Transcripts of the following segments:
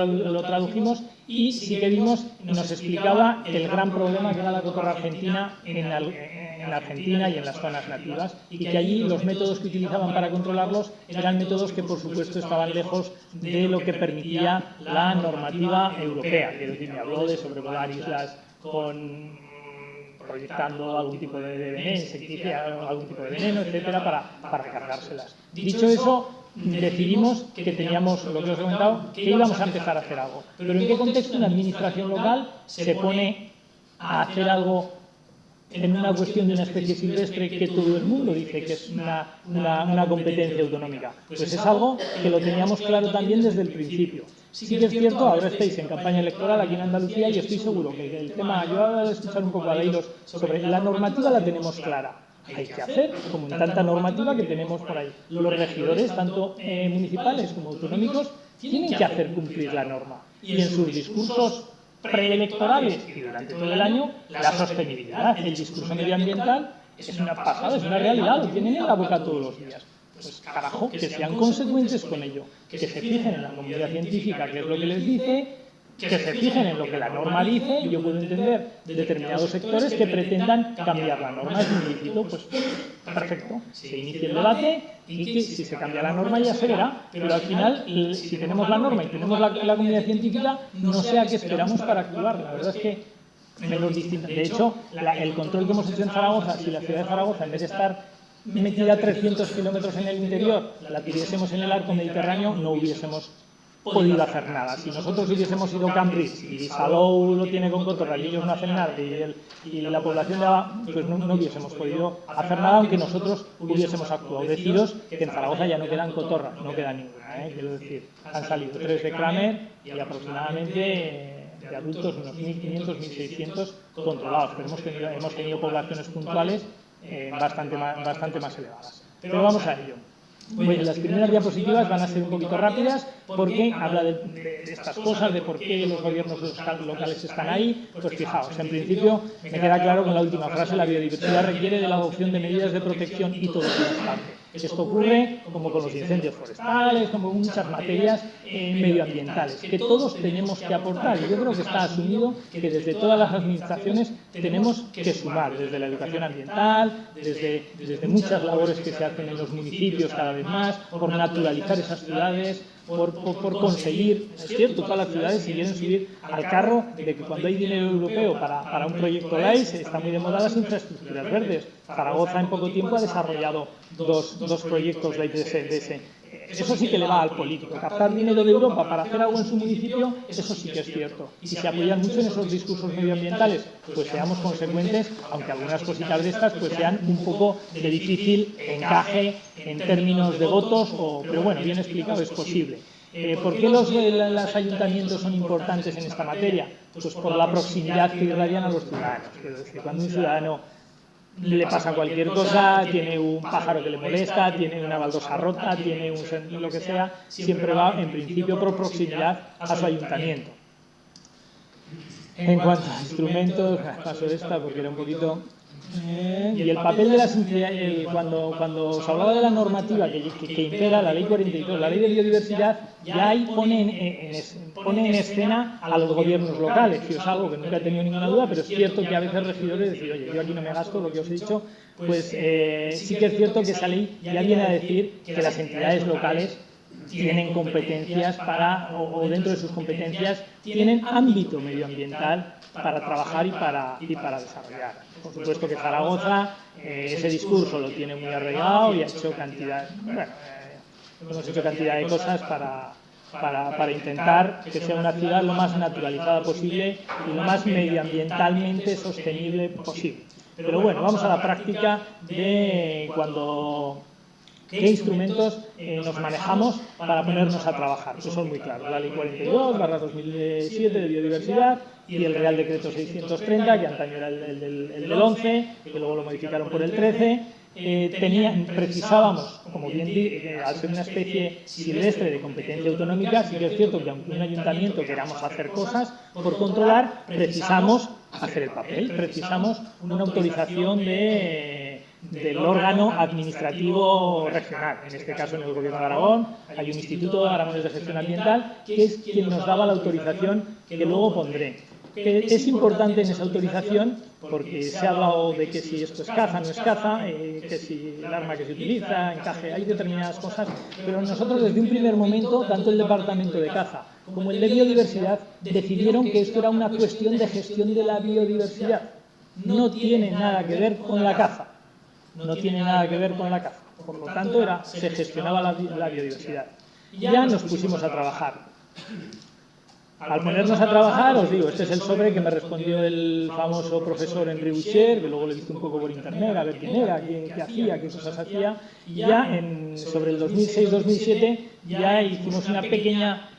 lo tradujimos y sí que vimos, nos explicaba el gran problema que era la cotorra argentina en Argentina y en las zonas nativas, y que allí los métodos que utilizaban para controlarlos eran métodos que por supuesto estaban lejos de lo que permitía la normativa europea. Quiero decir, me habló de sobrevolar islas proyectando algún tipo de veneno, algún tipo de veneno, etcétera, para cargárselas. Dicho eso, decidimos que teníamos, lo que os he comentado, que íbamos a empezar a hacer algo. Pero ¿en qué contexto una administración local se pone a hacer algo en una cuestión de una especie silvestre que todo el mundo dice que es una competencia autonómica? Pues es algo que lo teníamos claro también desde el principio. Sí que es cierto, ahora estáis en campaña electoral aquí en Andalucía y estoy seguro que el tema, yo voy a escuchar un poco a Leiros sobre la normativa, la tenemos clara. Hay que hacer, como en tanta normativa que tenemos por ahí. Los regidores, tanto municipales como autonómicos, tienen que hacer cumplir la norma. Y en sus discursos preelectorales y durante todo el año, la sostenibilidad, el discurso medioambiental es una pasada, es una realidad, lo tienen en la boca todos los días. Pues carajo, que sean consecuentes con ello, que se fijen en la comunidad científica, que es lo que les dice, que se fijen en lo que la norma dice. Yo puedo entender determinados sectores que pretendan cambiar la norma, es muy lícito, pues perfecto, se inicia el debate y que si se cambia la norma ya se verá, pero al final, si tenemos la norma y tenemos la comunidad científica, no sé a qué esperamos para actuar. La verdad es que menos distinta. De hecho, el control que hemos hecho en Zaragoza, si la ciudad de Zaragoza, en vez de estar metida a 300 kilómetros en el interior, la tuviésemos en el arco mediterráneo, no hubiésemos podido hacer nada. Si nosotros hubiésemos ido a Cambrils y Salou lo tiene con cotorra y ellos no hacen nada y la población de Ava, pues no hubiésemos podido hacer nada aunque nosotros hubiésemos actuado. Deciros que en Zaragoza ya no quedan cotorras, no queda ninguna, quiero decir, han salido 3 de Kramer y aproximadamente de adultos unos 1.500, 1.600 controlados, pero hemos tenido poblaciones puntuales bastante más elevadas. Pero vamos a ello. Pues las primeras diapositivas van a ser un poquito rápidas porque habla de estas cosas, de por qué los gobiernos locales están ahí. Pues fijaos, en principio me queda claro con la última frase, la biodiversidad requiere de la adopción de medidas de protección y todo constante. Esto ocurre como con los incendios forestales, como con muchas materias medioambientales, que todos tenemos que aportar. Y yo creo que está asumido que desde todas las administraciones tenemos que sumar, desde la educación ambiental, desde muchas labores que se hacen en los municipios cada vez más, por naturalizar esas ciudades, por conseguir, es cierto, todas las ciudades se quieren subir al carro de que cuando hay dinero europeo para un proyecto LIFE, está muy de moda las infraestructuras verdes. Zaragoza en poco tiempo ha desarrollado dos proyectos LIFE de ese. Eso sí que le va al político. Captar dinero de Europa para hacer algo en su municipio, eso sí que es cierto. Y se apoyan mucho en esos discursos medioambientales, pues seamos consecuentes, aunque algunas cositas de estas pues sean un poco de difícil encaje en términos de votos, pero bueno, bien explicado, es posible. ¿Por qué los ayuntamientos son importantes en esta materia? Pues por la proximidad que irradian a los ciudadanos. Es decir, cuando un ciudadano le pasa cualquier cosa, tiene un pájaro que le molesta, tiene una baldosa rota, tiene lo que sea, siempre va en principio por proximidad a su ayuntamiento. En cuanto a instrumentos, paso esta porque era un poquito... y el papel de las entidades, cuando os hablaba de la normativa que impera, la ley 42, la ley de biodiversidad, ya ahí pone en escena a los gobiernos locales, que es algo que nunca he tenido ninguna duda, pero es cierto que a veces regidores deciden, oye, yo aquí no me gasto lo que os he dicho, pues sí que es cierto que esa ley ya viene a decir que las entidades locales tienen competencias o dentro de sus competencias tienen ámbito medioambiental para trabajar y para desarrollar. Por supuesto que Zaragoza ese discurso lo tiene muy arraigado y ha hecho hemos hecho cantidad de cosas para intentar que sea una ciudad lo más naturalizada posible y lo más medioambientalmente sostenible posible. Pero bueno, vamos a la práctica de qué instrumentos nos manejamos para ponernos a trabajar, que son muy claros. La Ley 42/2007 de biodiversidad y el Real Decreto 630, que antaño era el del 11, que luego lo modificaron por el 13. Precisábamos, como bien al ser una especie silvestre de competencia autonómica, sí que es cierto que aunque un ayuntamiento queramos hacer cosas por controlar, precisamos hacer el papel, precisamos una autorización de del órgano administrativo regional. En este caso, en el Gobierno de Aragón, hay un Instituto de Aragones de Gestión Ambiental que es quien nos daba la autorización que luego pondré. Es importante en esa autorización porque se ha hablado de que si esto es caza, no es caza, que si el arma que se utiliza, encaje, hay determinadas cosas, pero nosotros desde un primer momento, tanto el Departamento de Caza como el de Biodiversidad, decidieron que esto era una cuestión de gestión de la biodiversidad. No tiene nada que ver con la caza. No tiene nada que ver con la caza. Por lo tanto, se gestionaba la biodiversidad. Y ya nos pusimos a trabajar. Al ponernos a trabajar, os digo, este es el sobre que me respondió el famoso profesor Henri Boucher, que luego le hice un poco por internet a ver quién era, qué hacía, qué cosas hacía, y ya sobre el 2006-2007 ya hicimos una pequeña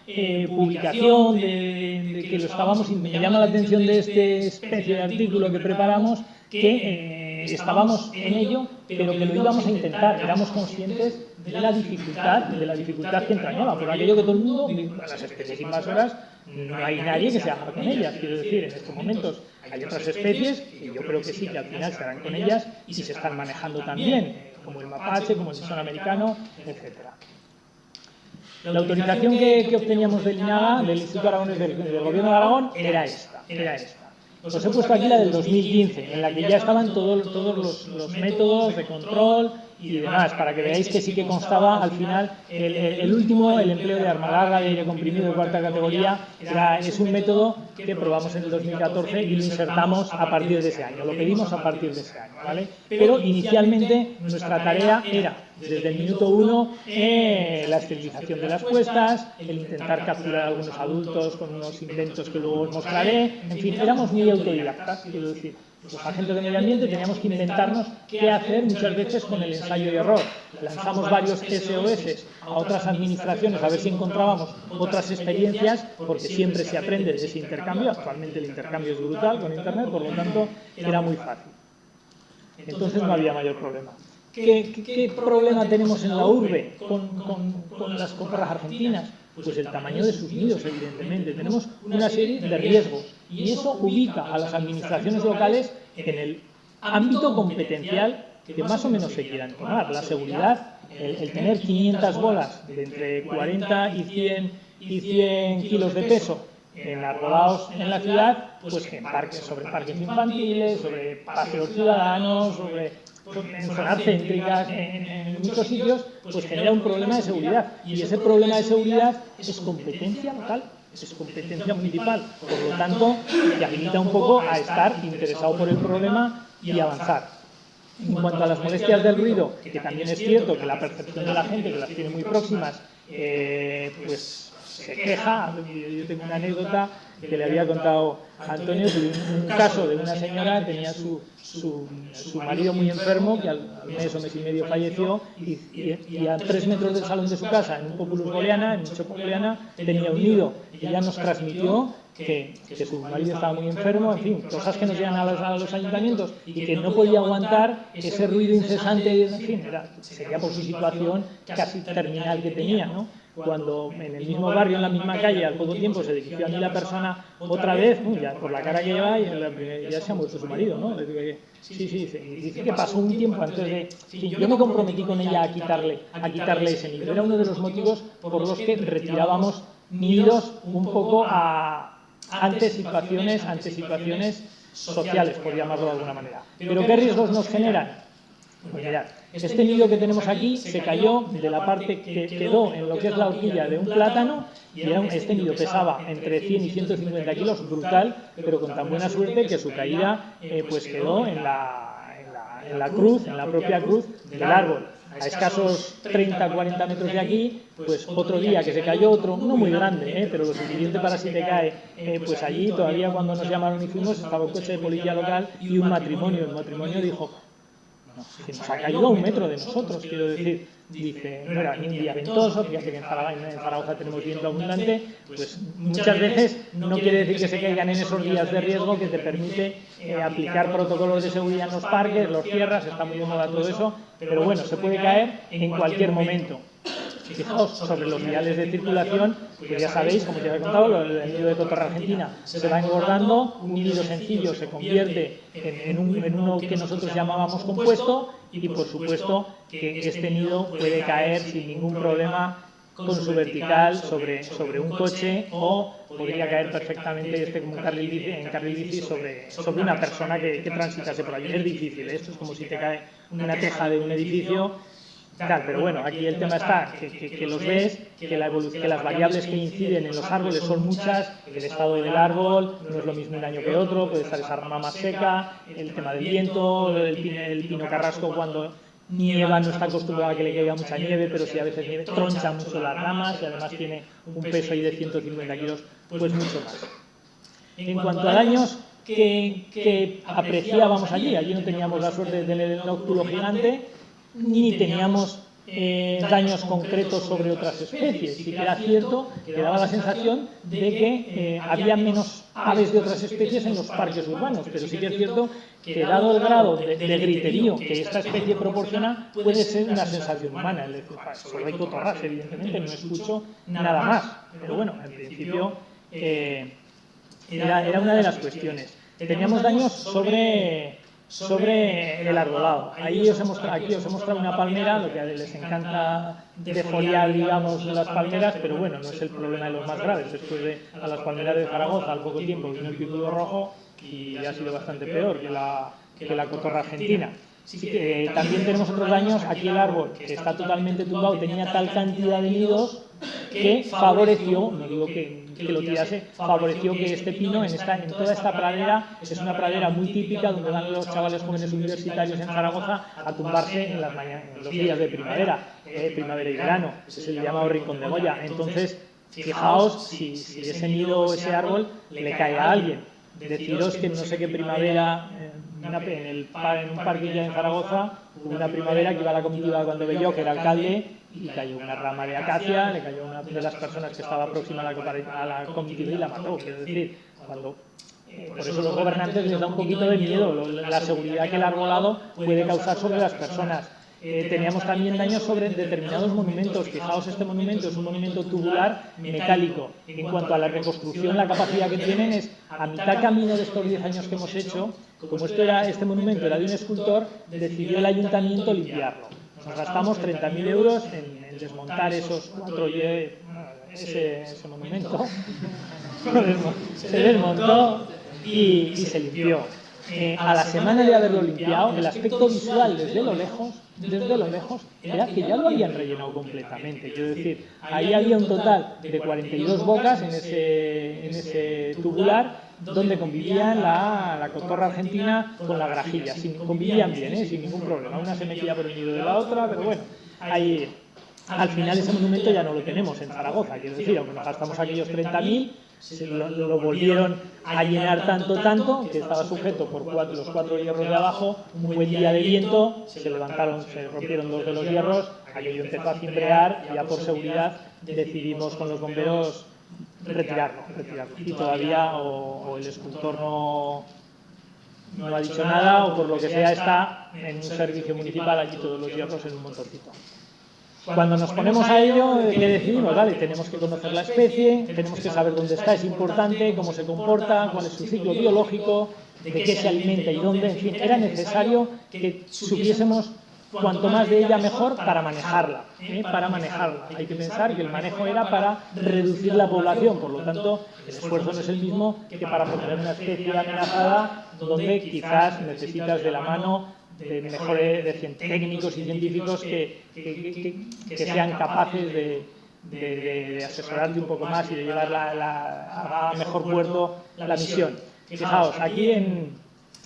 publicación de que lo estábamos, me llama la atención de esta especie de artículo que preparamos, que estábamos en ello, pero que lo íbamos a intentar, éramos conscientes de la dificultad que entrañaba, por aquello que todo el mundo, las especies invasoras, no hay nadie que se haga con ellas, quiero decir, en estos momentos hay otras especies que yo creo que sí, que al final se harán con ellas y se están manejando también, como el mapache, como el bisón americano, etcétera. La autorización que obteníamos del INAGA, del Instituto Aragonés del Gobierno de Aragón, era esta. Os he puesto aquí la del 2015, en la que ya estaban todos los métodos de control y demás, para que veáis que sí que constaba al final el último, el empleo de arma larga de aire comprimido de cuarta categoría, es un método que probamos en el 2014 y lo insertamos a partir de ese año, lo pedimos a partir de ese año, ¿vale? Pero inicialmente nuestra tarea era, desde el minuto 1, la esterilización de las puestas, el intentar capturar a algunos adultos con unos inventos que luego os mostraré, en fin, éramos muy autodidactas, quiero decir. Los agentes de medio ambiente teníamos que inventarnos qué hacer muchas veces con el ensayo y error. Lanzamos varios SOS a otras administraciones a ver si encontrábamos otras experiencias, porque siempre se aprende de ese intercambio. Actualmente el intercambio es brutal con Internet, por lo tanto era muy fácil. Entonces no había mayor problema. ¿Qué problema tenemos en la urbe con las cotorras argentinas? Pues el tamaño de sus nidos, evidentemente. Tenemos una serie de riesgos y eso ubica a las administraciones locales en el ámbito competencial que más o menos se quieran tomar. La seguridad, el tener 500 bolas de entre 40 y 100 kilos de peso enarbolados en la ciudad, pues en sobre parques infantiles, sobre paseos ciudadanos, en zonas céntricas, en muchos sitios, pues genera un problema de seguridad. Y ese problema de seguridad es competencia local, es competencia municipal. Por lo tanto, te habilita un poco a estar interesado por el problema y avanzar. En cuanto a las molestias del ruido, que también es cierto que la percepción de la gente, que las tiene muy próximas, pues se queja. Yo tengo una anécdota que le había contado a Antonio, un caso de una señora, tenía su marido muy enfermo, que al mes o mes y medio falleció, y a 3 metros del salón de su casa, en un Populus booleana, en un chopo booleana, tenía un nido. Y ella nos transmitió que su marido estaba muy enfermo, en fin, cosas que nos llegan a los ayuntamientos, y que no podía aguantar ese ruido incesante, en fin, sería por su situación casi terminal que tenía, ¿no? Cuando en el mismo barrio, en la misma calle, al poco tiempo se dirigió a mí la persona otra vez, ya por la cara que lleva, y ya se ha muerto su marido, ¿no? Sí, dice que pasó un tiempo antes de... Sí, yo me comprometí con ella a quitarle ese nido. Era uno de los motivos por los que retirábamos nidos un poco ante situaciones sociales, por llamarlo de alguna manera. ¿Pero qué riesgos nos generan? Pues mirad, este nido que tenemos aquí se cayó de la parte que quedó en lo que es la horquilla de un plátano, y este nido pesaba entre 100 y 150 kilos, brutal, pero con tan buena suerte que su caída pues quedó en la cruz, en la propia cruz del árbol. A escasos 30-40 metros de aquí, pues otro día que se cayó otro, no muy grande, pero lo suficiente para si te cae, pues allí todavía cuando nos llamaron y fuimos estaba un coche de policía local y un matrimonio. El matrimonio dijo, que nos ha caído a 1 metro de nosotros, quiero decir, dice, no era ni un día ventoso, fíjate que en Zaragoza tenemos viento abundante, pues muchas veces no quiere decir que se caigan en esos días de riesgo que te permite aplicar protocolos de seguridad en los parques, los cierras, está muy de moda todo eso, pero bueno, se puede caer en cualquier momento. Fijaos, sobre los viales de circulación, pues ya sabéis, como ya he contado, el nido de cotorra argentina se va engordando, un nido sencillo se convierte en uno que nosotros llamábamos compuesto y, por supuesto, que este nido puede caer sin ningún problema con su vertical sobre un coche, o podría caer perfectamente como en carril bici sobre una persona que transitase por allí. Es difícil, esto es como si te cae una teja de un edificio, tal, pero bueno, aquí el tema está que los ves, que las variables que inciden en los árboles son muchas, el estado del árbol no es lo mismo un año que otro, puede estar esa rama más seca, el tema del viento, el pino carrasco cuando nieva no está acostumbrado a que le caiga mucha nieve, pero si a veces nieve troncha mucho las ramas y además tiene un peso ahí de 150 kilos, pues mucho más. En cuanto a daños que apreciábamos allí no teníamos la suerte de tener el nóctulo gigante, ni teníamos daños concretos sobre otras especies. Sí que era cierto que daba la sensación de que había menos aves de otras especies en los parques urbanos, pero sí que es cierto que dado el grado de griterío que esta especie proporciona, puede ser una sensación humana. Es decir, solo hay cotorras, evidentemente, no escucho nada más, pero bueno, en principio era una de las cuestiones. Teníamos daños sobre el arbolado. Aquí os he mostrado una palmera, lo que les encanta defoliar, digamos, las palmeras, pero bueno, no es el problema de los más graves. Después de a las palmeras de Zaragoza, al poco tiempo vino el picudo rojo y ha sido bastante peor que la cotorra argentina. También tenemos otros daños. Aquí el árbol, que está totalmente tumbado, tenía tal cantidad de nidos que favoreció, no digo que lo tirase, favoreció que este pino en toda esta pradera, es una pradera muy típica donde van los chavales jóvenes universitarios en Zaragoza a tumbarse en los días de primavera y verano, se le llama Rincón de Goya. Entonces, fijaos si ese nido o ese árbol le cae a alguien. Deciros que no sé qué primavera, en un parque ya en Zaragoza, hubo una primavera que iba a la comitiva cuando yo, que era alcalde, y cayó una rama de acacia, le cayó a una de las personas que estaba próxima a la comitiva y la mató. Quiero decir, por eso los gobernantes les da un poquito de miedo la seguridad que el arbolado puede causar sobre las personas. Teníamos también daños sobre determinados monumentos. Fijaos, este monumento es un monumento tubular metálico. En cuanto a la reconstrucción, la capacidad que tienen es, a mitad camino de estos 10 años que hemos hecho, como este monumento era de un escultor, decidió el ayuntamiento limpiarlo. Nos gastamos 30.000 euros en desmontar ese monumento. Se desmontó y se limpió. A la semana de haberlo limpiado, el aspecto visual desde lo lejos era que ya lo habían rellenado completamente. Quiero decir, ahí había un total de 42 bocas en ese tubular donde convivían la cotorra argentina con la grajilla. Convivían bien, sin ningún problema. Una se metía por el nido de la otra, pero bueno, ahí al final ese monumento ya no lo tenemos en Zaragoza. Quiero decir, aunque nos gastamos aquellos 30.000, lo volvieron a llenar tanto que estaba sujeto por los 4 hierros de abajo. Un buen día de viento, se rompieron 2 de los hierros, aquello empezó a cimbrear y ya por seguridad decidimos con los bomberos retirarlo. Y todavía o el escultor no ha dicho nada, o por lo que sea está en un servicio municipal allí todos los hierros en un montoncito. Cuando nos ponemos a ello, ¿qué decidimos? Vale, tenemos que conocer la especie, tenemos que saber dónde está, es importante, cómo se comporta, cuál es su ciclo biológico, de qué se alimenta y dónde. En fin, era necesario que supiésemos cuanto más de ella mejor para manejarla. Hay que pensar que el manejo era para reducir la población, por lo tanto, el esfuerzo no es el mismo que para proteger una especie amenazada donde quizás necesitas de la mano de mejores técnicos y científicos que sean capaces de asesorarte un poco más y de llevar a mejor puerto la misión. Fijaos, aquí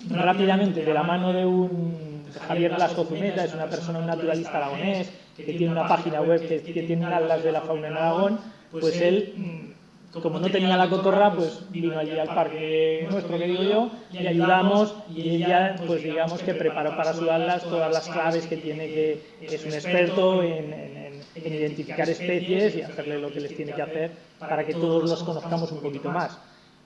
rápidamente, de la mano de Javier Blasco Zumeta, es una persona, un naturalista aragonés, que tiene una página web que tiene un atlas de la fauna en Aragón, pues él, como no tenía la cotorra, pues vino allí al parque nuestro, que digo yo, y ayudamos, y ella, pues digamos que preparó para su atlas todas las claves que tiene, que es un experto en identificar especies y hacerle lo que les tiene que hacer para que todos los conozcamos un poquito más.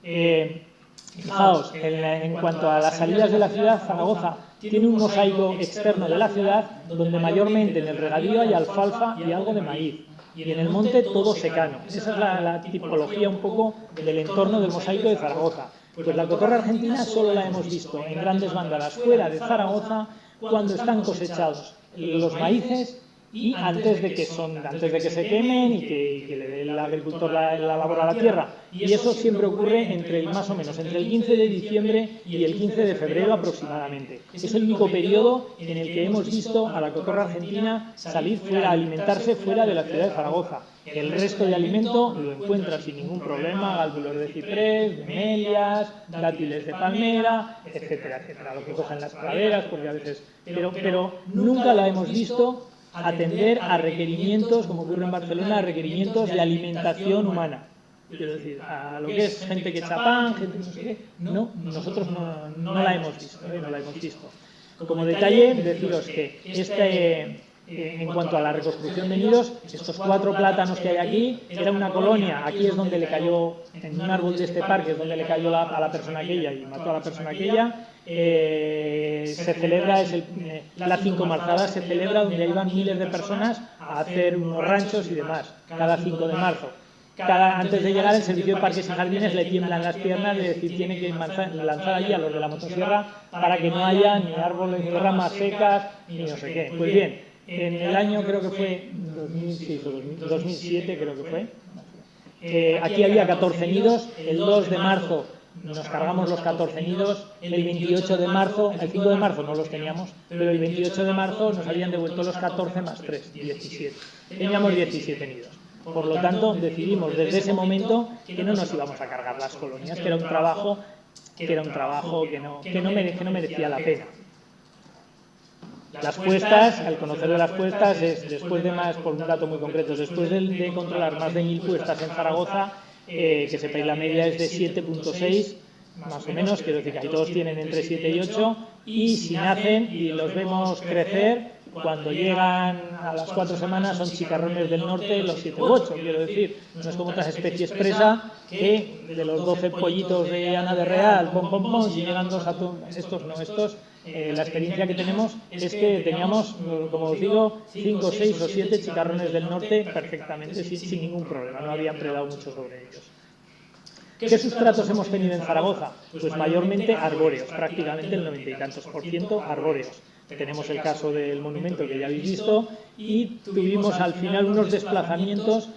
Fijaos, en cuanto a las salidas de la ciudad, Zaragoza tiene un mosaico externo de la ciudad donde mayormente en el regadío hay alfalfa y algo de maíz. y en el monte todo secano. Esa es la tipología un poco del entorno del mosaico de Zaragoza. Pues la cotorra argentina solo la hemos visto en grandes bandadas fuera de Zaragoza cuando están cosechados los maíces y antes de que se quemen y que le dé el agricultor la labor a la tierra. Y eso siempre ocurre más o menos entre el 15 de diciembre y el 15 de febrero aproximadamente. Es el único periodo en el que hemos visto a la cotorra argentina salir fuera, alimentarse fuera de la ciudad de Zaragoza. El resto de alimento lo encuentra sin ningún problema, gálbulos de ciprés, de melias, dátiles de palmera, etcétera, etcétera. Lo que cogen las praderas, porque a veces... Pero nunca la hemos visto atender a requerimientos, como ocurre en Barcelona, a requerimientos de alimentación humana. Quiero decir, a lo que es gente que echa pan, gente no sé qué. No, nosotros no la hemos visto, no la hemos visto. Como detalle, deciros que en cuanto a la reconstrucción de nidos, estos 4 plátanos que hay aquí, era una colonia, aquí es donde le cayó, en un árbol de este parque es donde le cayó a la persona aquella y mató a la persona aquella. Se celebra, la Cinco Marzada se celebra donde iban miles de personas a hacer unos ranchos y demás, cada 5 de marzo. Antes de llegar el servicio de parques y jardines le tiemblan las piernas de decir tiene que lanzar allí a los de la motosierra para que no haya ni árboles ni ramas secas ni no sé qué. Pues bien, en el año creo que fue 2007 creo que fue, aquí había 14 nidos, el 2 de marzo nos cargamos los 14 nidos, el 28 de marzo, el 5 de marzo no los teníamos, pero el 28 de marzo nos habían devuelto los 14 más 3, 17. Teníamos 17 nidos. Por lo tanto, decidimos desde ese momento que no nos íbamos a cargar las colonias, que era un trabajo que no merecía la pena. Las puestas, al conocer de las puestas, es después de más, por un dato muy concreto, después de controlar más de 1000 puestas en Zaragoza, que sepáis la media es de 7,6, más o menos, quiero decir que ahí todos tienen entre 7 y 8, y si nacen y los vemos crecer, cuando llegan a las 4 semanas son chicarrones del norte los 7 u 8, quiero decir, no es como otras especies presa que de los 12 pollitos de Ana de Real, si llegan 2 a estos no, la experiencia que tenemos es que teníamos, como os digo, 5, 6 o 7 chicarrones del norte perfectamente, sin ningún problema, no habían predado mucho sobre ellos. ¿Qué sustratos hemos tenido en Zaragoza? Pues mayormente arbóreos, prácticamente el 90 y tantos % arbóreos. Tenemos el caso del monumento que ya habéis visto y tuvimos al final unos desplazamientos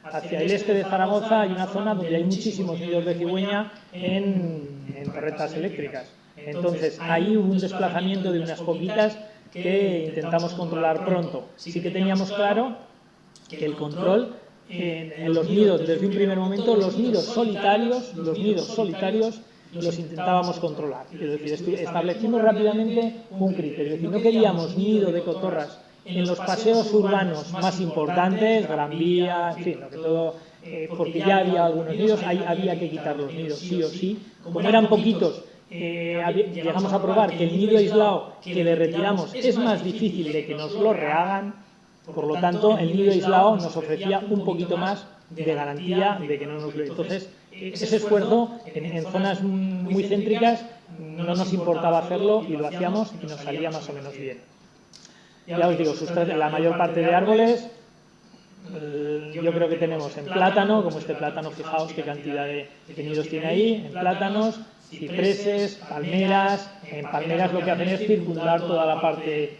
hacia el este de Zaragoza hay una zona donde hay muchísimos nidos de cigüeña en torretas eléctricas. Entonces ahí hubo un desplazamiento de unas poquitas que intentamos controlar pronto. Sí que teníamos claro que el control en los nidos, desde un primer momento, los nidos solitarios los intentábamos controlar. Es decir, establecimos rápidamente un criterio. Es decir, no queríamos nido de cotorras en los paseos urbanos más importantes, Gran Vía, en fin, lo que todo, porque ya había algunos nidos, ahí había que quitar los nidos, sí o sí. Como eran poquitos, llegamos a probar que el nido aislado que le retiramos es más difícil de que nos lo rehagan. Por lo tanto, el nido aislado nos ofrecía un poquito más de garantía de que no nos lo... Entonces, ese esfuerzo en zonas muy céntricas no nos importaba hacerlo y lo hacíamos y nos salía más o menos bien. Ya os digo, la mayor parte de árboles, yo creo que tenemos en plátano, como este plátano, fijaos qué cantidad de nidos tiene ahí, en plátanos, cipreses, palmeras. En palmeras lo que hacen es circundar toda la parte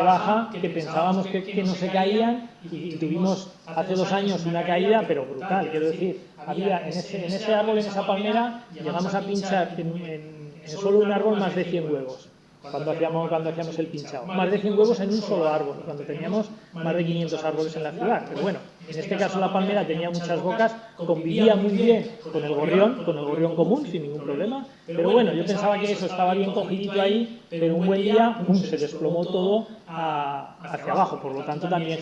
baja, que pensábamos que no se caían, y tuvimos hace 2 años una caída, pero brutal. Quiero decir, había en ese árbol, en esa palmera, llegamos a pinchar en solo un árbol más de 100 huevos. Cuando hacíamos el pinchado. Más de 100 huevos en un solo árbol, cuando teníamos más de 500 árboles en la ciudad. Pero bueno, en este caso la palmera tenía muchas bocas, convivía muy bien con el gorrión común, sin ningún problema. Pero bueno, yo pensaba que eso estaba bien cogidito ahí, pero un buen día se desplomó todo hacia abajo. Por lo tanto, también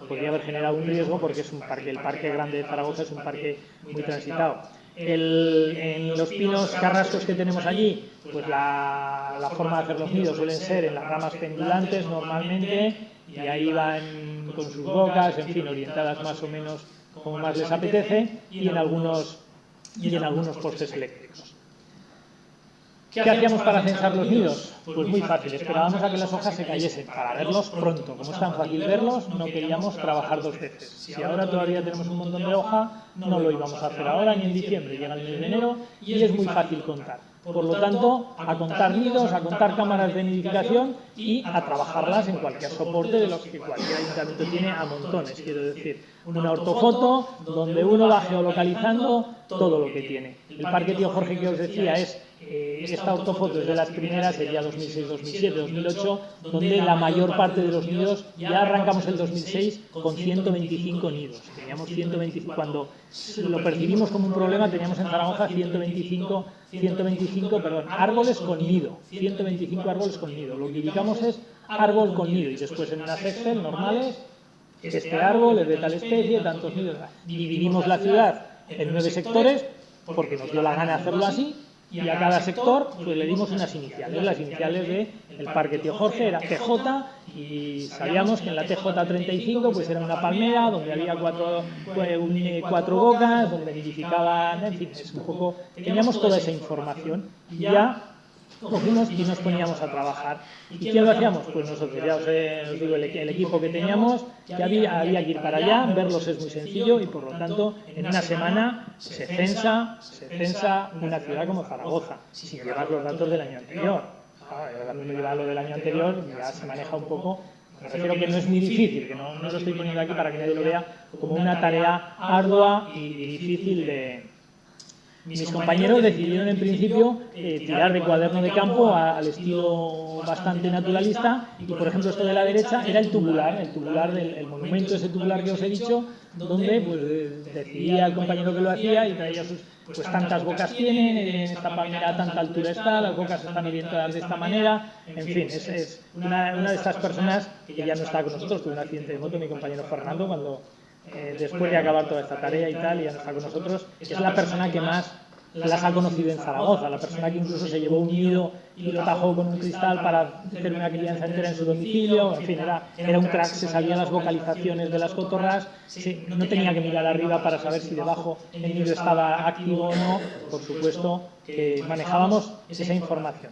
podría haber generado un riesgo, porque es un parque, el Parque Grande de Zaragoza es un parque muy transitado. En los pinos carrascos que tenemos allí, pues la forma de hacer los nidos suelen ser en las ramas pendulantes normalmente, y ahí van con sus bocas, en fin, orientadas más o menos como más les apetece, y en algunos postes eléctricos. ¿Qué hacíamos para censar los nidos? Pues muy fácil, esperábamos a que las hojas se cayesen para verlos pronto. Como es tan fácil verlos, no queríamos trabajar dos veces. Si ahora todavía tenemos un montón de hoja, no lo íbamos a hacer ahora ni en diciembre, llega el mes de enero y es muy fácil contar. Por lo tanto, a contar nidos, a contar cámaras de nidificación y a trabajarlas en cualquier soporte de los que cualquier ayuntamiento tiene a montones. Quiero decir, una ortofoto donde uno va geolocalizando todo lo que tiene. El Parque Tío Jorge que os decía es, esta ortofoto es de las primeras, sería 2006, 2007, 2008, donde la mayor parte de los nidos, ya arrancamos el 2006 con 125 nidos. Teníamos 125, cuando lo percibimos como un problema, teníamos en Zaragoza 125 árboles con nido, 125 árboles con nido. Lo que indicamos es árbol con nido y después en unas Excel normales, este árbol es de tal especie, tantos nidos. Dividimos la ciudad en 9 sectores porque nos dio la gana hacerlo así y a cada sector pues le dimos unas iniciales. Las iniciales del Parque Tío Jorge era TJ y sabíamos que en la TJ 35 pues era una palmera donde había cuatro bocas, donde nidificaban, en fin, es un poco, teníamos toda esa información y ya cogimos y nos poníamos a trabajar. ¿Y quién lo hacíamos? Pues nosotros, ya os digo, el equipo que teníamos, que había que ir para allá, verlos es muy sencillo y por lo tanto en una semana se censa una ciudad como Zaragoza, sin llevar los datos del año anterior. Cuando uno lleva lo del año anterior ya se maneja un poco, me refiero que no es muy difícil, que no lo estoy poniendo aquí para que nadie lo vea como una tarea ardua y difícil de... Mis compañeros decidieron en principio tirar de cuaderno de campo al estilo bastante naturalista y por ejemplo esto de la derecha era el tubular del monumento, ese tubular que os he dicho, donde pues, decidía el compañero que lo hacía y traía sus, pues tantas bocas tienen, en esta palmera a tanta altura está, las bocas están orientadas de esta manera, en fin, es una de estas personas que ya no está con nosotros, tuvo un accidente de moto, mi compañero Fernando, cuando después de acabar toda esta tarea y tal, y ya no está con nosotros, es la persona que más las ha conocido en Zaragoza, la persona que incluso se llevó un nido y lo tajó con un cristal para hacer una crianza entera en su domicilio, en fin, era un crack, se sabía las vocalizaciones de las cotorras, no tenía que mirar arriba para saber si debajo el nido estaba activo o no, por supuesto que manejábamos esa información.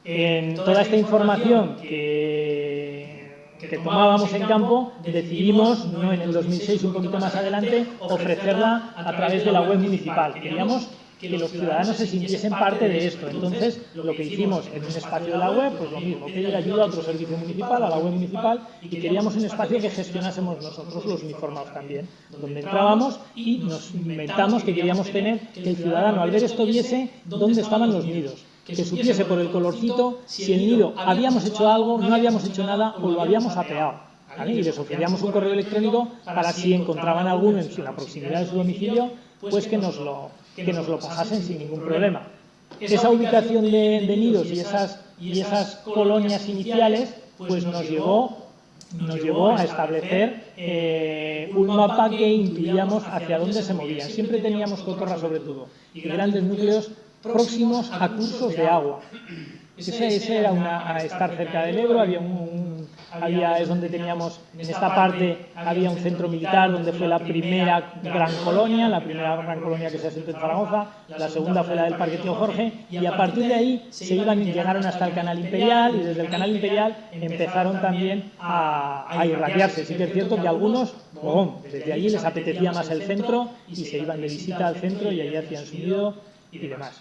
En toda esta información que tomábamos en campo, decidimos, no en el 2006, un poquito más adelante, ofrecerla a través de la web municipal. Queríamos que los ciudadanos se sintiesen parte de esto. Entonces, lo que hicimos en un espacio de la web, pues lo mismo, pedir ayuda a otro servicio municipal, a la web municipal, y queríamos un espacio que gestionásemos nosotros, los uniformados también, donde entrábamos y nos inventamos que queríamos tener que el ciudadano, al ver esto, viese dónde estaban los nidos, que supiese por el colorcito si el nido habíamos hecho algo, no habíamos hecho nada o lo habíamos apeado. ¿Vale? Y les ofrecíamos un correo electrónico para si encontraban alguno en la proximidad de su domicilio, pues que nos lo pasasen sin ningún problema. Esa ubicación de nidos y esas colonias iniciales pues nos llevó a establecer un mapa que intuíamos hacia dónde se movían. Siempre teníamos cotorras sobre todo y grandes núcleos próximos a cursos de agua. Ese era a estar cerca del Ebro, es donde teníamos, en esta parte había un centro militar donde fue la primera gran colonia que se asentó en Zaragoza, la segunda fue la del Parque Tío Jorge y a partir de ahí llegaron hasta el Canal Imperial y desde el Canal Imperial empezaron también a irradiarse. Sí que es cierto que a algunos, desde allí les apetecía más el centro y se iban de visita al centro y allí hacían su nido y demás.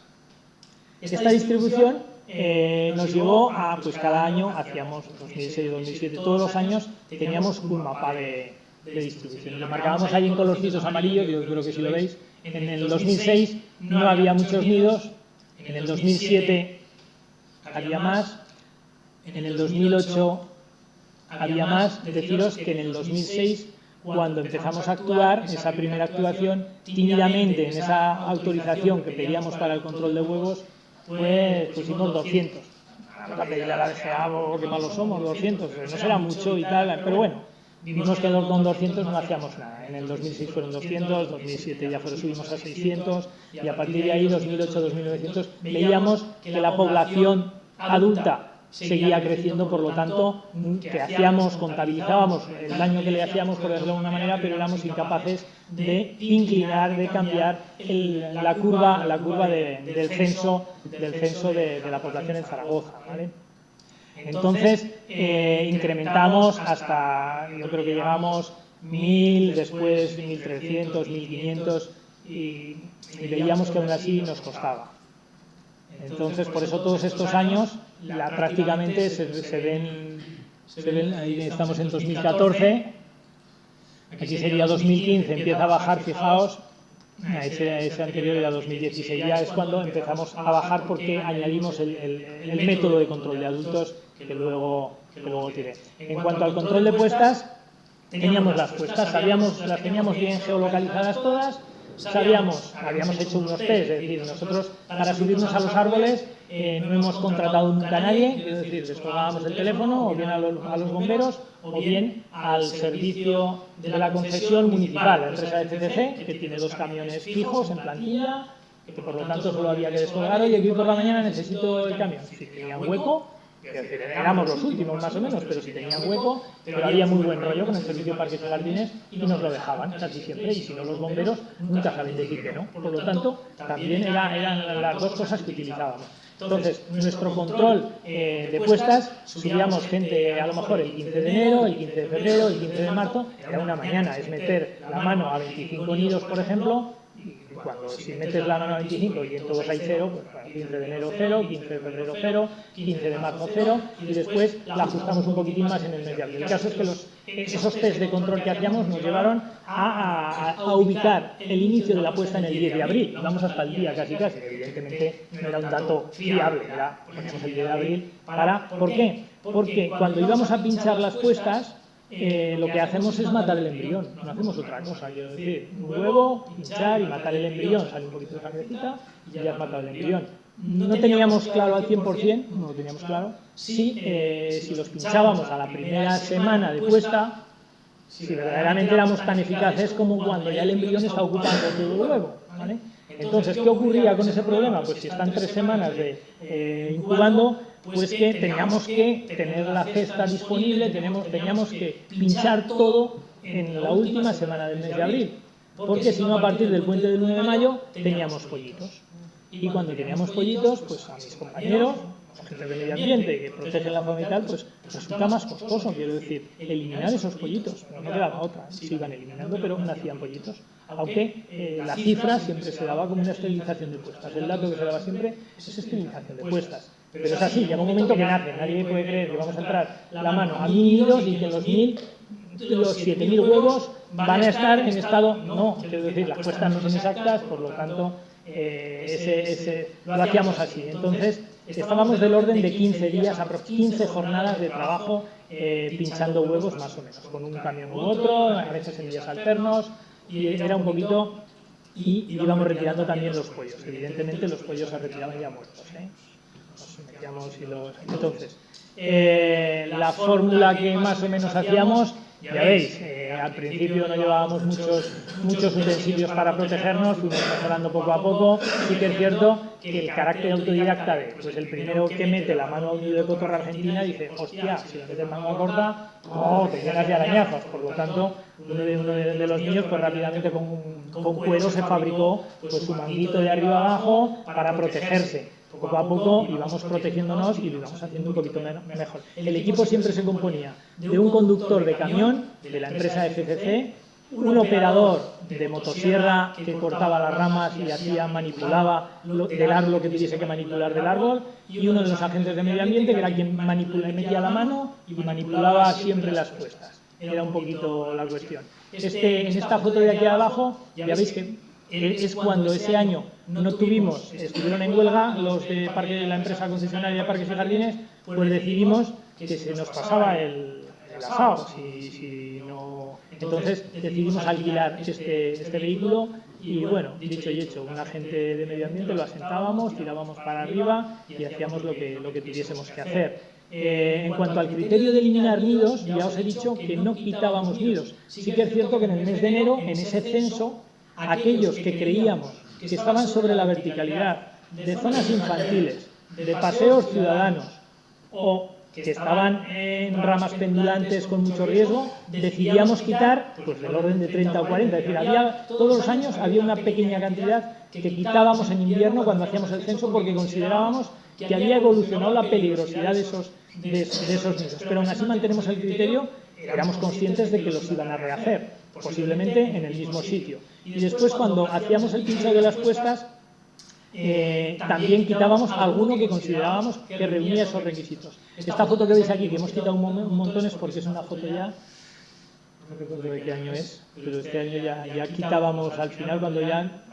Esta distribución nos llevó a, pues cada año hacíamos 2006, 2007, todos los años teníamos un mapa de distribución. Lo marcábamos ahí en colorcitos amarillos, yo creo que si lo veis. En el 2006 no había muchos nidos, en el 2007 había más, en el 2008 había más. Deciros que en el 2006, cuando empezamos a actuar, esa primera actuación, tímidamente en esa autorización que pedíamos para el control de huevos, pues pusimos 200. Vamos a pedirle a la DGA, qué malos somos, 200, no será mucho y tal, pero bueno, vimos que con 200 no hacíamos nada. En el 2006 fueron 200, 2007 ya subimos a 600 y a partir de ahí, 2008, 2900, veíamos que la población adulta seguía creciendo, por lo tanto, que hacíamos, contabilizábamos el daño que le hacíamos, por decirlo de alguna manera, pero éramos incapaces de inclinar, de cambiar la curva del censo de la población en Zaragoza, ¿vale? Entonces, incrementamos hasta, yo creo que llegamos 1000, después 1300, 1500, y veíamos que aún así nos costaba. Entonces, por eso todos estos años prácticamente se ven, ahí estamos en 2014, aquí sería 2015, empieza a bajar, fijaos, ese anterior era 2016, ya es cuando empezamos a bajar porque añadimos el método de control de adultos que luego tiré. En cuanto al control de puestas, teníamos las puestas, las teníamos bien geolocalizadas todas. Habíamos hecho unos test, es decir, nosotros para subirnos a los árboles no hemos contratado nunca a nadie, es decir, descolgábamos el teléfono o bien a los bomberos o bien al servicio de la concesión municipal, la empresa de FCC, que tiene 2 camiones fijos en plantilla, que por lo tanto solo había que descolgar. Oye, que hoy por la mañana necesito el camión. Si tenían hueco, es decir, éramos los últimos más o menos, pero si tenían hueco, pero había muy buen rollo con el servicio de parques y jardines y nos lo dejaban casi siempre, y si no, los bomberos nunca saben decir que no. Por lo tanto, también eran las 2 cosas que utilizábamos. Entonces, nuestro control de puestas, subíamos gente a lo mejor el 15 de enero, el 15 de febrero, el 15 de marzo, era una mañana, es meter la mano a 25 nidos, por ejemplo. Si metes la mano a 25 y en todos hay 0, pues 15 de enero 0, 15 de febrero 0, 15 de marzo 0, y después la ajustamos un poquitín más en el mes de abril. El caso es que esos test de control que hacíamos nos llevaron a ubicar el inicio de la puesta en el 10 de abril. Vamos hasta el día casi. Evidentemente no era un dato fiable, poníamos el 10 de abril ¿por qué? Porque cuando íbamos a pinchar las puestas, lo que hacemos es matar el embrión, no hacemos otra cosa. Quiero decir, un huevo, pinchar y matar el embrión, sale un poquito de sangrecita y ya has matado el embrión. No teníamos claro al 100%, no lo teníamos claro, si los pinchábamos a la primera semana de puesta, si verdaderamente éramos tan eficaces como cuando ya el embrión está ocupando todo el huevo, ¿vale? Entonces, ¿qué ocurría con ese problema? Pues si están 3 semanas incubando, pues que teníamos que tener la cesta disponible, teníamos que pinchar todo en la última semana del mes de abril, porque si no, a partir del puente del 9 de mayo teníamos pollitos. Y cuando teníamos pollitos, pues a mis compañeros, gente de medio ambiente que protegen la fauna y tal, pues resulta más costoso, quiero decir, eliminar esos pollitos. No quedaba otra, se iban eliminando, pero nacían pollitos. Aunque la cifra siempre se daba como una esterilización de puestas. El dato que se daba siempre es esterilización de puestas. Pero es así, llega un momento que nace. Nadie puede creer que vamos a entrar la mano a 1000 nidos y que los 7000 huevos van a estar en estado. No, quiero decir, las puestas no son exactas, por lo tanto, lo hacíamos así. Entonces, estábamos del orden de 15 días, 15 jornadas de trabajo pinchando huevos más o menos, con un camión u otro, a veces en días alternos. Y era un poquito, y íbamos retirando también los pollos. Evidentemente los pollos se retiraban ya muertos, Los metíamos y entonces, la fórmula que más o menos hacíamos, ya veis, al principio no llevábamos muchos utensilios para protegernos, fuimos mejorando poco a poco. Sí que es cierto que el carácter autodidacta pues el primero que mete la mano a un nido de cotorra argentina dice, hostia, si lo metes manga corta, no, te llenas de arañazos. Por lo tanto, uno de los niños, pues rápidamente con cuero se fabricó pues su manguito de arriba abajo para protegerse. Poco a poco íbamos protegiéndonos y lo íbamos haciendo un poquito mejor. El equipo siempre se componía de un conductor de camión de la empresa FCC, un operador de motosierra que cortaba las ramas y manipulaba del árbol lo que tuviese que manipular del árbol, y uno de los agentes de medio ambiente que era quien metía la mano y manipulaba siempre las puestas. Era un poquito la cuestión. En esta foto de aquí abajo ya veis que es cuando ese año estuvieron en huelga los de la empresa concesionaria de parques y jardines, pues decidimos que se nos pasaba el asado. Entonces decidimos alquilar este vehículo y bueno, dicho y hecho, un agente de medio ambiente lo asentábamos, tirábamos para arriba y hacíamos lo que tuviésemos que hacer. En cuanto al criterio de eliminar nidos, ya os he dicho que no quitábamos nidos. Sí que es cierto que en el mes de enero, en ese censo, aquellos que creíamos que estaban sobre la verticalidad de zonas infantiles, de paseos ciudadanos o que estaban en ramas pendulantes con mucho riesgo, decidíamos quitar pues del orden de 30 o 40, es decir, todos los años había una pequeña cantidad que quitábamos en invierno cuando hacíamos el censo porque considerábamos que había evolucionado la peligrosidad de esos nidos, pero aún así mantenemos el criterio, éramos conscientes de que los iban a rehacer, posiblemente en el mismo sitio. Y después, cuando hacíamos el pinchado de las puestas, también quitábamos alguno que considerábamos que reunía esos requisitos. Esta foto que veis aquí, que hemos quitado un montón, es porque es una foto ya, no recuerdo de qué año es, pero este año ya quitábamos, al final cuando ya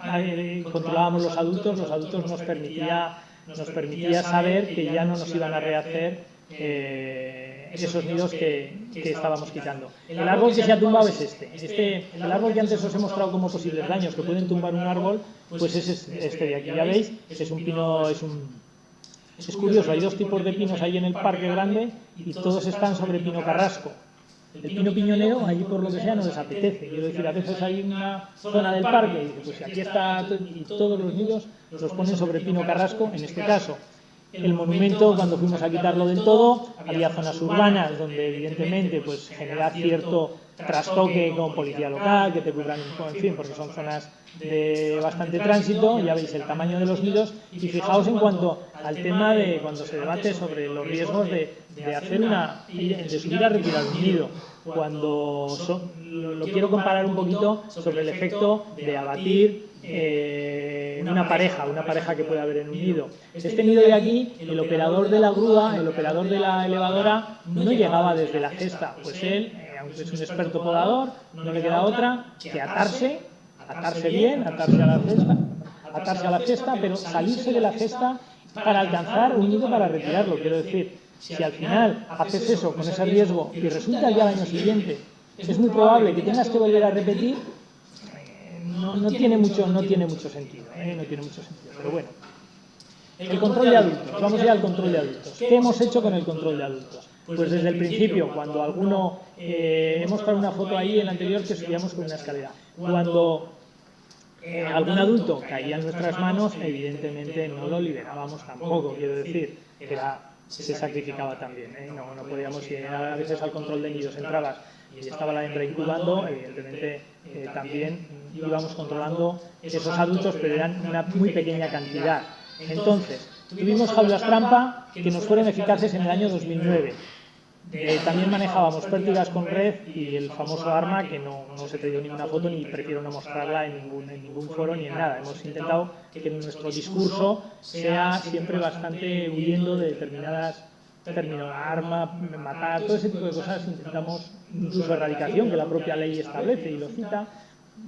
controlábamos los adultos nos permitía saber que ya no nos iban a rehacer esos nidos que estábamos quitando. El árbol que se ha tumbado es el árbol que antes os he mostrado como posibles daños que pueden tumbar un árbol, pues es este de aquí, ya veis, es un pino, es curioso, hay dos tipos de pinos ahí en el parque grande y todos están sobre pino carrasco. El pino piñonero, ahí por lo que sea, no les apetece. Quiero decir, a veces hay una zona del parque y dice, pues aquí está, y todos los nidos los ponen sobre pino carrasco, en este caso. El monumento, cuando fuimos a quitarlo del todo, había zonas urbanas donde evidentemente pues genera cierto trastoque con policía local, que te cubran, en fin, porque son zonas de bastante tránsito, ya veis el tamaño de los nidos, y fijaos en cuanto al tema de cuando se debate sobre los riesgos de subir a retirar un nido, cuando lo quiero comparar un poquito sobre el efecto de abatir una pareja que puede haber en un nido. Este nido de aquí, el operador de la grúa, el operador de la elevadora, no llegaba desde la cesta, pues él, aunque es un experto podador, no le queda otra que atarse bien, atarse a la cesta, pero salirse de la cesta para alcanzar un nido para retirarlo. Quiero decir, si al final haces eso con ese riesgo y resulta ya al año siguiente, es muy probable que tengas que volver a repetir. No tiene mucho sentido, pero bueno. El control de adultos, vamos ya al control de adultos. ¿Qué hemos hecho con el control de adultos? Pues desde el principio, cuando alguno, hemos traído una foto ahí en la anterior que subíamos con una escalera, cuando algún adulto caía en nuestras manos, evidentemente no lo liberábamos tampoco, quiero decir, se sacrificaba también, no podíamos ir a veces al control de nidos, entrabas y estaba la hembra incubando, evidentemente también íbamos controlando esos adultos, pero eran una muy pequeña cantidad. Entonces, tuvimos jaulas trampa que nos fueron eficaces en el año 2009. También manejábamos pértigas con red y el famoso arma, que no os he traído ninguna foto ni prefiero no mostrarla en ningún foro ni en nada. Hemos intentado que nuestro discurso sea siempre bastante huyendo de determinadas términos, arma, matar, todo ese tipo de cosas. Intentamos, incluso erradicación, que la propia ley establece y lo cita.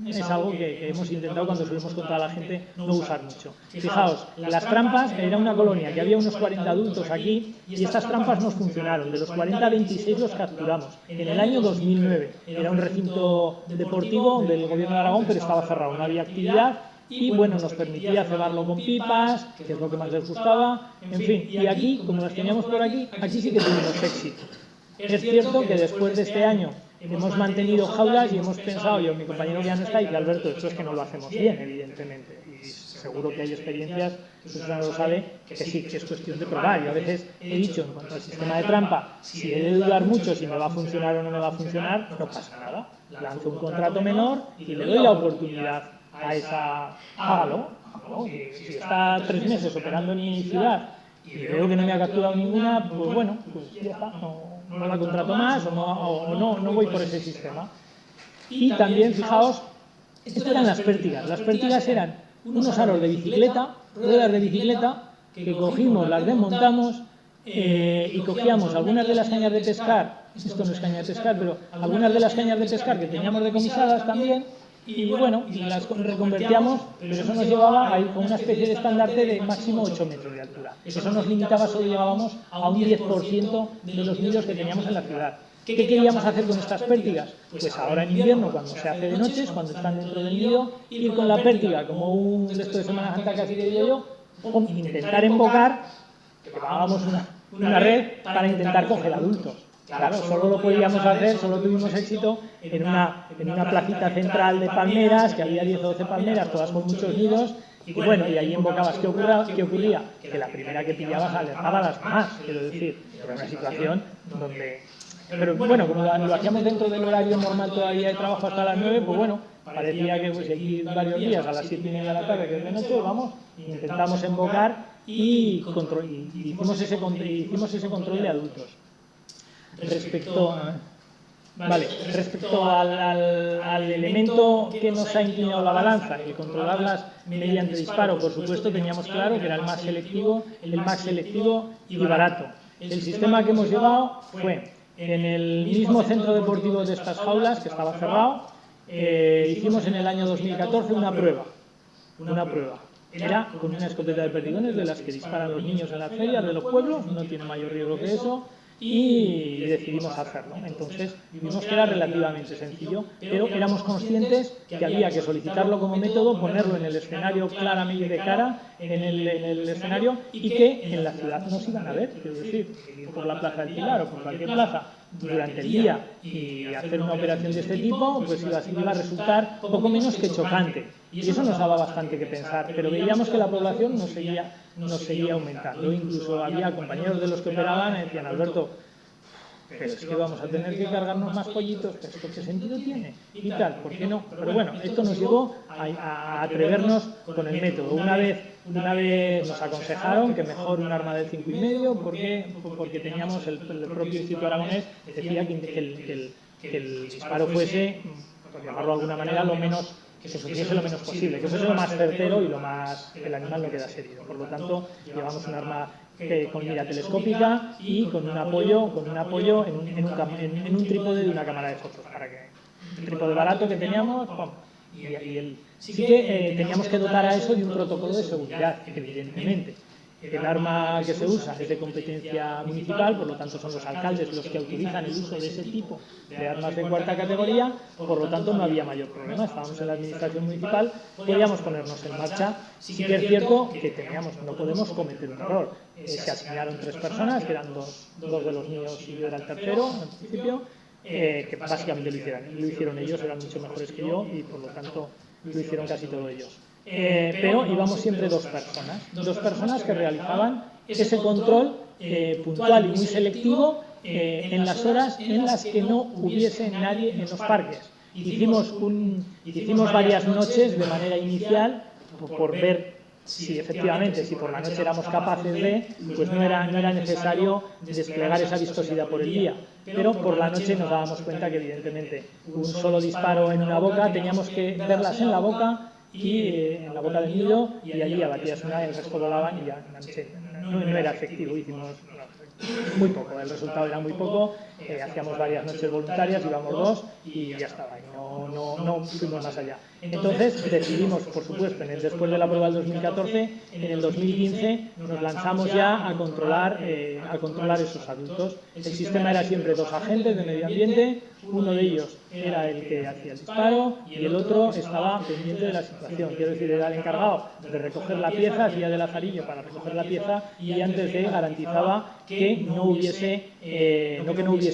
Es algo que hemos intentado cuando subimos contra la gente no usar mucho. Fijaos, las trampas, era una colonia que había unos 40 adultos aquí y estas trampas nos funcionaron. De los 40, 26 los capturamos. En el año 2009 era un recinto deportivo del gobierno de Aragón, pero estaba cerrado, no había actividad y bueno, nos permitía cebarlo con pipas, que es lo que más les gustaba, en fin. Y aquí, como las teníamos por aquí, aquí sí que tuvimos éxito. Es cierto que después de este año hemos mantenido jaulas y hemos pensado, mi compañero ya no está, y que Alberto, esto es que no lo hacemos bien, evidentemente. Y seguro que hay experiencias, Susana lo sabe, que sí, que es cuestión de probar. Yo a veces he dicho, en cuanto al sistema de trampa, si he de dudar mucho si me va a funcionar o no me va a funcionar, no pasa nada. Lanzo un contrato menor y le doy la oportunidad a esa... Hágalo. Y si está 3 meses operando en mi ciudad y veo que no me ha capturado ninguna, pues bueno, pues ya está, no la contrato más o no voy por ese sistema. Y también, fijaos, estas eran las pértigas. Las pértigas eran unos aros de bicicleta, ruedas de bicicleta, que cogimos, las desmontamos y cogíamos algunas de las cañas de pescar, esto no es caña de pescar, pero algunas de las cañas de pescar que teníamos decomisadas también, y bueno, las reconvertíamos, pero eso nos llevaba a ir con una especie de estandarte de máximo 8 metros de altura. Eso nos limitaba, solo llegábamos a un 10% de los nidos que teníamos en la ciudad. ¿Qué queríamos hacer con estas pértigas? Pues ahora en invierno, cuando se hace de noches, cuando están dentro del nido, ir con la pértiga, como un resto de Semana Santa casi que diría yo, intentar embocar, que hagamos una red para intentar coger adultos. Claro, solo lo podíamos hacer, solo tuvimos éxito en una placita central de palmeras, que había 10 o 12 palmeras, todas con muchos nidos, Y bueno, y ahí invocabas, ¿qué ocurría? Que la primera que pillabas alertaba a las demás, quiero decir, era una situación donde... Pero bueno, como lo hacíamos dentro del horario normal todavía de trabajo hasta las 9, pues bueno, parecía que pues, aquí varios días a las 7:30 de la tarde, que es de noche, vamos, intentamos invocar y hicimos ese control de adultos. Respecto al elemento que nos ha inclinado la balanza, el controlarlas mediante disparo, por supuesto teníamos claro que era el más selectivo y barato. El sistema que hemos llevado fue en el mismo centro deportivo de estas jaulas, que estaba cerrado, hicimos en el año 2014 una prueba. Era con una escopeta de perdigones de las que disparan los niños en las ferias de los pueblos, no tiene mayor riesgo que eso, y decidimos hacerlo. Entonces vimos que era relativamente sencillo, pero éramos conscientes que había que solicitarlo como método, ponerlo en el escenario claramente de cara, en el escenario, y que en la ciudad nos iban a ver, es decir, por la Plaza del Pilar o por cualquier plaza, durante el día, y hacer una operación de este tipo, pues iba a resultar poco menos que chocante. Y eso nos daba bastante que pensar, pero veíamos que la población nos seguía aumentando. Incluso había compañeros de los que operaban y decían, Alberto, pero es que vamos a tener que cargarnos más pollitos, ¿esto qué sentido tiene? Y tal, ¿por qué no? Pero bueno, esto nos llevó a atrevernos con el método. Una vez nos aconsejaron que mejor un arma del 5,5, porque teníamos el propio Instituto Aragonés, decía que el disparo fuese, por llamarlo de alguna manera, que se sufriese lo menos posible, que fuese lo más certero y el animal no quedase herido. Por lo tanto, llevamos un arma con mira telescópica y con un apoyo en un trípode de una cámara de fotos, para que el trípode barato que teníamos, sí que teníamos que dotar a eso de un protocolo de seguridad, evidentemente. El arma que se usa es de competencia municipal, por lo tanto son los alcaldes los que autorizan el uso de ese tipo de armas de cuarta categoría, por lo tanto no había mayor problema, estábamos en la administración municipal, podíamos ponernos en marcha. Sí que es cierto que no podemos cometer un error. Se asignaron 3 personas, que eran dos de los míos y yo era el tercero, en principio, que básicamente lo hicieron ellos, eran mucho mejores que yo y por lo tanto lo hicieron casi todos ellos. Pero íbamos siempre 2 personas que realizaban ese control puntual y muy selectivo en las horas en las que no hubiese nadie en los parques. Hicimos varias noches de manera inicial por ver si efectivamente, si por la noche éramos capaces pues no era necesario desplegar esa vistosidad por el día, pero por la noche nos dábamos cuenta que evidentemente un solo disparo en una boca, teníamos que verlas en la boca y en la boca del nido, y allí abatías una, el resto volaban y ya no era efectivo. Hicimos muy poco, el resultado era muy poco, hacíamos varias noches voluntarias, íbamos 2 y ya estaba, y no fuimos más allá. Entonces decidimos, por supuesto, después de la prueba del 2014, en el 2015 nos lanzamos ya a controlar esos adultos. El sistema era siempre 2 agentes de medio ambiente, uno de ellos era el que hacía el disparo y el otro estaba pendiente de la situación, quiero decir, era el encargado de recoger la pieza, hacía de lazarillo para recoger la pieza y antes de garantizaba que no hubiese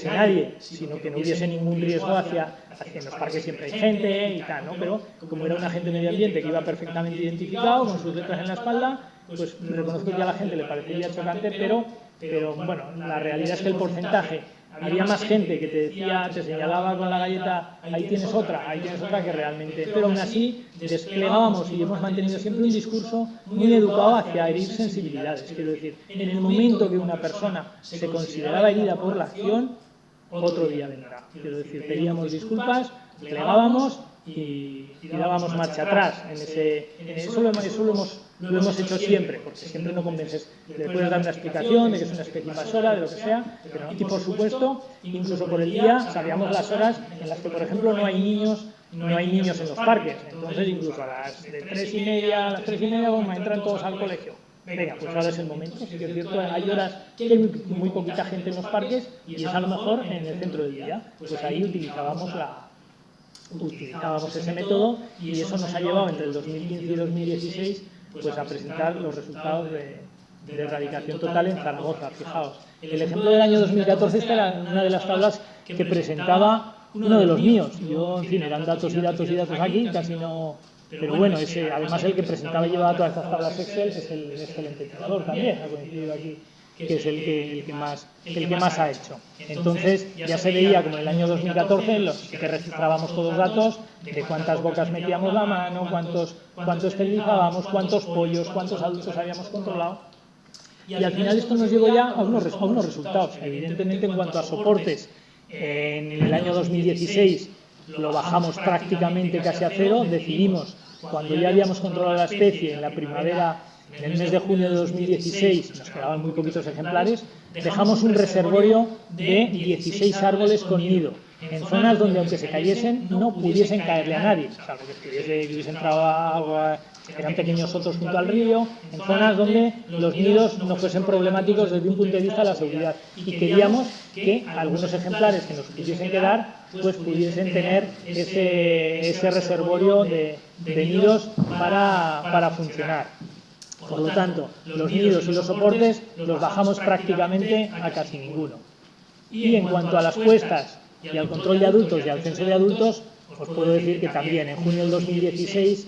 nadie, sino que no hubiese ningún riesgo hacia en los parques siempre hay gente y tal, ¿no? Pero como era un agente de medio ambiente que iba perfectamente identificado, con sus letras en la espalda, pues reconozco que a la gente le parecería chocante, pero bueno, la realidad es que el porcentaje, había más gente que te señalaba con la galleta, ahí tienes otra que realmente, pero aún así desplegábamos y hemos mantenido siempre un discurso muy educado hacia herir sensibilidades, quiero decir, en el momento que una persona se consideraba herida por la acción, otro día vendrá, quiero decir, pedíamos disculpas, plegábamos y dábamos marcha atrás. Eso lo hemos hecho siempre, porque siempre no convences, le puedes dar una explicación de que es una especie invasora, de lo que sea, pero, y por supuesto, incluso por el día sabíamos las horas en las que, por ejemplo, no hay niños en los parques, entonces incluso a las de 3:30, como entran todos al colegio. Venga, pues ahora es el momento, sí que es cierto, hay horas que hay muy poquita gente en los parques y es a lo mejor en el centro del día, pues ahí utilizábamos ese método y eso nos ha llevado entre el 2015 y 2016 pues a presentar los resultados de erradicación total en Zaragoza. Fijaos, el ejemplo del año 2014 esta era una de las tablas que presentaba uno de los míos. Yo, en fin, eran datos aquí, casi no Pero bueno, además el que presentaba y llevaba todas estas tablas Excel es el excelente tirador también, ha coincidido aquí, que es el que más ha hecho. Entonces ya se veía como en el año 2014 que registrábamos todos los datos de cuántas bocas metíamos la mano, cuántos esterilizábamos, cuántos pollos, cuántos adultos habíamos controlado. Y al final esto nos llevó ya a unos resultados. Evidentemente, en cuanto a soportes, en el año 2016 lo bajamos prácticamente casi a cero. Decidimos, cuando ya habíamos controlado la especie en la primavera, en el mes de junio de 2016, nos quedaban muy poquitos ejemplares, dejamos un reservorio de 16 árboles con nido, en zonas donde, aunque se cayesen, no pudiesen caerle a nadie. O sea, que hubiese entrado agua, eran pequeños sotos junto al río, en zonas donde los nidos no fuesen problemáticos desde un punto de vista de la seguridad. Y queríamos que algunos ejemplares que nos pudiesen quedar, pues pudiesen tener ese reservorio de nidos para funcionar. Por lo tanto, los nidos y los soportes los bajamos prácticamente a casi ninguno. Y en cuanto a las puestas y al control de adultos y al censo de adultos, os puedo decir que también en junio del 2016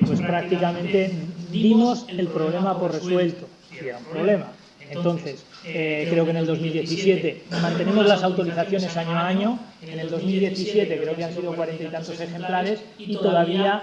pues prácticamente dimos el problema por resuelto, si era un problema. Entonces, creo que en el 2017 mantenemos las autorizaciones año a año. En el 2017 creo que han sido 40 y tantos ejemplares y todavía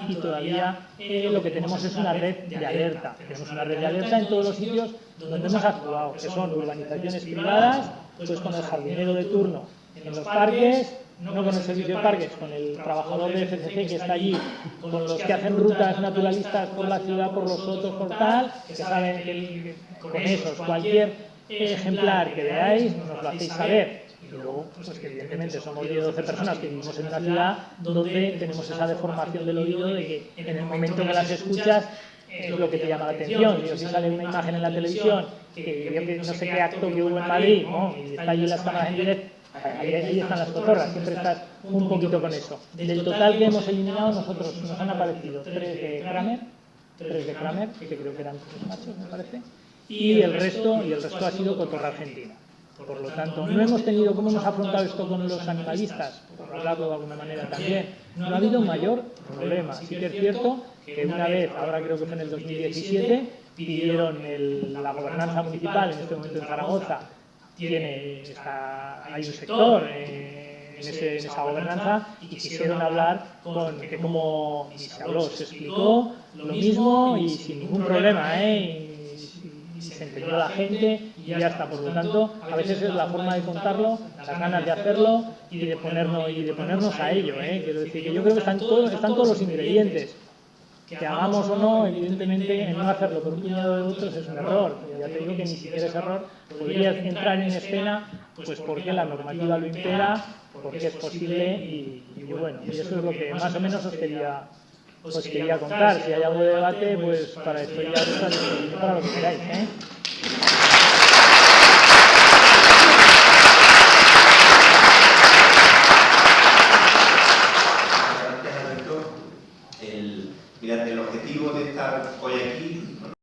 lo que tenemos es una red de alerta. Tenemos una red de alerta en todos los sitios donde hemos actuado, que son urbanizaciones privadas, pues con el jardinero de turno en los parques, no con el servicio de parques, con el trabajador de FCC que está allí, con los que hacen rutas naturalistas por la ciudad, por los sotos, por tal, que saben que con esos, cualquier ejemplar que veáis, nos lo hacéis saber. Y luego, pues que evidentemente somos 10 o 12 personas que vivimos en una ciudad donde tenemos esa deformación del oído de que en el momento que las escuchas es lo que te llama la atención. Si sale una imagen en la televisión, que no sé qué acto que hubo en Madrid, ¿no? Y está allí las cámaras en directo, ahí están las cotorras, siempre estás un poquito con eso. Del total que hemos eliminado, nosotros nos han aparecido 3 de Kramer, que creo que eran machos, me parece, y el resto ha sido cotorra argentina. Por lo tanto, no hemos tenido, ¿cómo hemos afrontado esto con los animalistas? Por hablarlo de alguna manera también, no ha habido mayor problema. Sí que es cierto que una vez, ahora creo que fue en el 2017, pidieron la gobernanza municipal, en este momento en Zaragoza, hay un sector en esa gobernanza y quisieron hablar y se habló, se explicó lo mismo y sin ningún problema, y se entendió la gente y ya está. Por lo tanto, a veces es la forma de contarlo, las ganas de hacerlo y de ponernos a ello, Quiero decir que yo creo que están todos los ingredientes. Que hagamos o no, evidentemente, en no hacerlo por un puñado de otros es un error. Ya te digo que ni siquiera es error. Podrías entrar en escena, pues porque la normativa lo impera, porque es posible y bueno, y eso es lo que más o menos os quería contar. Si hay algo de debate, pues para esto ya para lo que queráis,